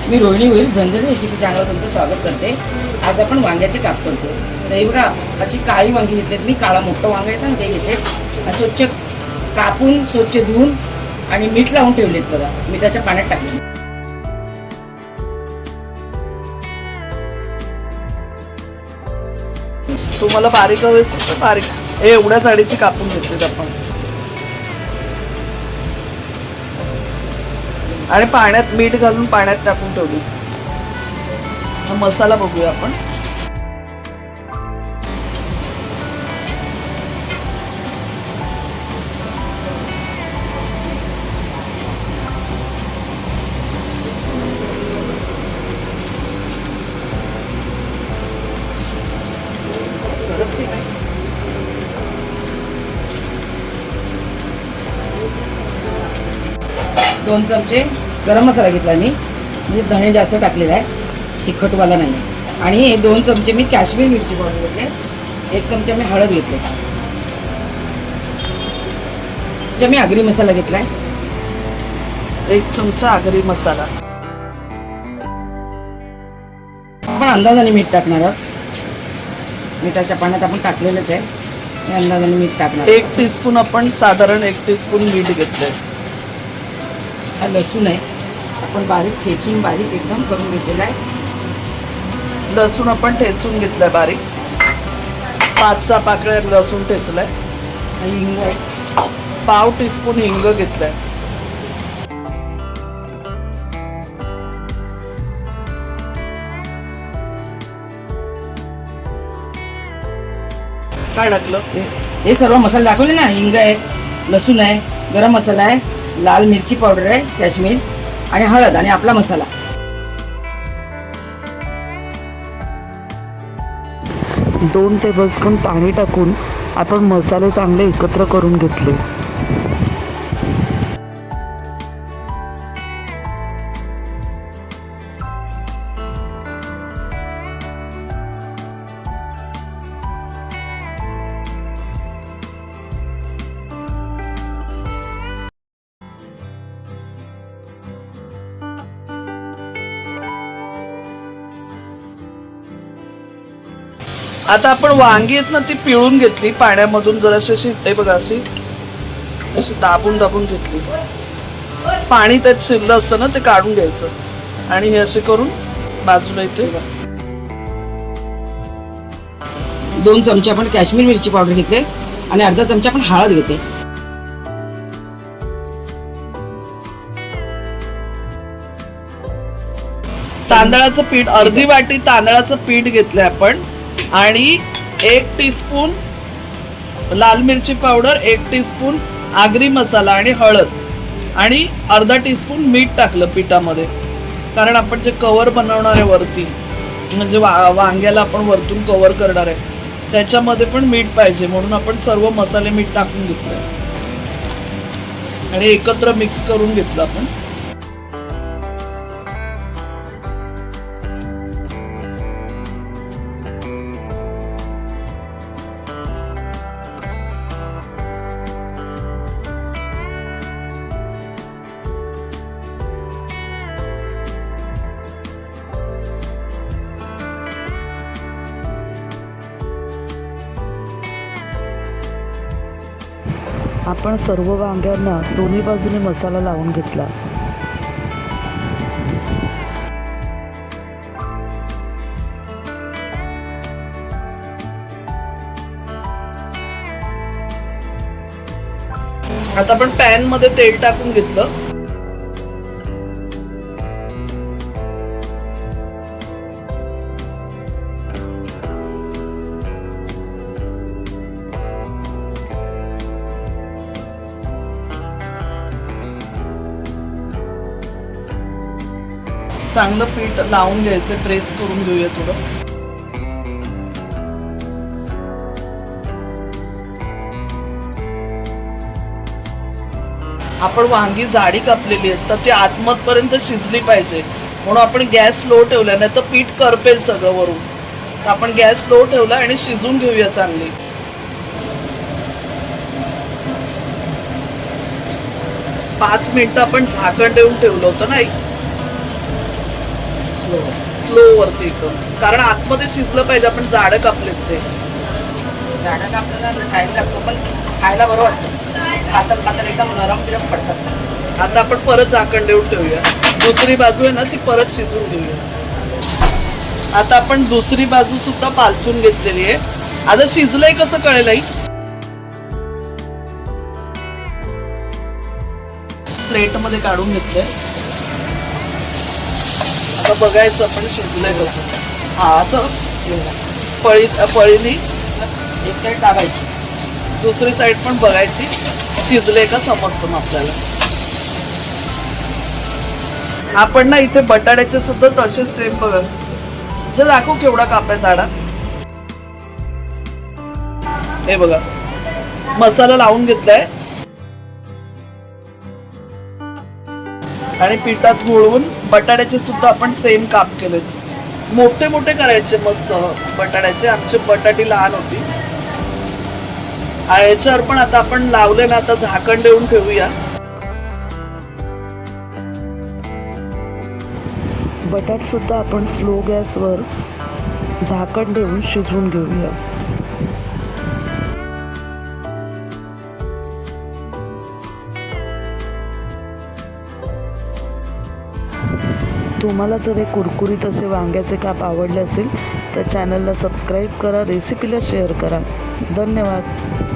मी रोहिणी होईल झणझणी रेसिपी चॅनलवर तुमचं स्वागत करते. आज आपण वांग्याचे काप करतो. तर हे बघा, अशी काळी वांगी घेतलीत मी. काळा मोठं वांग येतं ना ते घेतले. स्वच्छ कापून स्वच्छ धुवून आणि मीठ लावून ठेवलेत बघा. मिठाच्या पाण्यात टाकले. तुम्हाला बारीक हवे तर बारीक, हे एवढ्या जाडीची कापून घेतलीत आपण. आणि पाण्यात मीठ घालून पाण्यात टाकून ठेवली. मसाला बघूया आपण. दोन चमचे गरम मसाला घेतला मी, म्हणजे धणे जास्त टाकलेला आहे, तिखटवाला नाही. आणि हे 2 चमचे मी काश्मीर मिरची पावडर घेतले. 1 चमचा मी हळद घेतले. मी आगरी मसाला घेतलाय. 1 चमचा आगरी मसाला. आपण अंदाजाने मीठ टाकणार आहोत. मिठाच्या पाण्यात आपण टाकलेलंच आहे. हे अंदाजाने मीठ टाकणार. 1 टीस्पून आपण साधारण 1 टीस्पून मीठ घेतलंय. हा लसूण आहे, आपण बारीक ठेचून बारीक एकदम करून घेतलेला आहे. लसूण आपण ठेचून घेतलाय बारीक. 5-6 पाकळ्या लसूण ठेचलाय. आणि हिंग आहे, पाव टीस्पून हिंग घेतलाय. काय टाकलं? हे सर्व मसाले दाखवले ना. हिंग आहे, लसूण आहे, गरम मसाला आहे, लाल मिरची पावडर आहे काश्मीर, आणि हळद आणि आपला मसाला. 2 टेबलस्पून पाणी टाकून आपण मसाले चांगले एकत्र करून घेतले. आता आपण वांगी आहेत ना ती पिळून घेतली पाण्यामधून. जराशी हे बघा, अशी दाबून दाबून घेतली. पाणी त्यात शिरलं असतं ना ते काढून घ्यायचं. आणि हे असे करून बाजूला इथे 2 चमचे आपण काश्मीर मिरची पावडर घेतले आणि अर्धा चमचा आपण हळद घेते. तांदळाचं पीठ, अर्धी वाटी तांदळाचं पीठ घेतलंय आपण. आणि 1 टीस्पून लाल मिरची पावडर, 1 टीस्पून आगरी मसाला आणि हळद, आणि अर्धा टीस्पून मीठ टाकलं पिठामध्ये. कारण आपण जे कवर बनवणार आहे वरती, म्हणजे वांग्याला आपण वरतून कवर करणार आहे, त्याच्यामध्ये पण मीठ पाहिजे, म्हणून आपण सर्व मसाले मीठ टाकून घेतले आणि एकत्र मिक्स करून घेतलं आपण. आपण सर्व वांग्यांना दोन्ही बाजूने मसाला लावून घेतला. आता आपण पॅन मध्ये तेल टाकून घेतलं. चांगलं पीठ लावून घ्यायचं, प्रेस करून घेऊया थोडं. आपण वांगी जाडी कापलेली आहेत तर ती आतमधपर्यंत शिजली पाहिजे, म्हणून आपण गॅस लो ठेवला, नाही तर पीठ करपेल सगळं वरून. तर आपण गॅस लो ठेवला आणि शिजून घेऊया चांगली. 5 मिनिटं आपण झाकण देऊन ठेवलं होतं ना. स्लो वरती एकदम, कारण आतमध्ये शिजलं पाहिजे. आपण जाडं कापलेत ते. झाडाला आपल्याला टाईम लागतो पण खायला बरं वाटतं. पातळ पातळ एकदम नरम बिरम पडतात. आता आपण परत झाकण देऊन ठेवूया. दुसरी बाजू आहे ना ती परत शिजवून घेऊया. आता आपण दुसरी बाजू सुद्धा पालचून घेतलेली आहे. आता शिजलंय कसं कळेल आई? प्लेट मध्ये काढून घेतलंय. आता बघायचं आपण शिजलंय कसं. हा असं पळीनी एक साईड दाबायची, दुसरी साईड पण बघायची शिजले का समजतं मग आपल्याला. आपण ना इथे बटाट्याचे सुद्धा तसेच सेम बघा. जर दाखव केवढा कापाय झाडा. हे बघा मसाला लावून घेतलाय आणि पिठात घोळवून बटाट्याचे सुद्धा आपण सेम काप केले. मोठे मोठे करायचे मस्त बटाट्याचे. आमची बटाटी लहान होती. याच्यावर पण आता आपण लावले ना, आता झाकण देऊन ठेवूया. बटाट सुद्धा आपण स्लो गॅसवर झाकण देऊन शिजवून घेऊया. तुम्हाला जर हे कुरकुरीत असे वांग्याचे काप आवडले असेल तर चॅनलला सबस्क्राईब करा, रेसिपीला शेअर करा. धन्यवाद.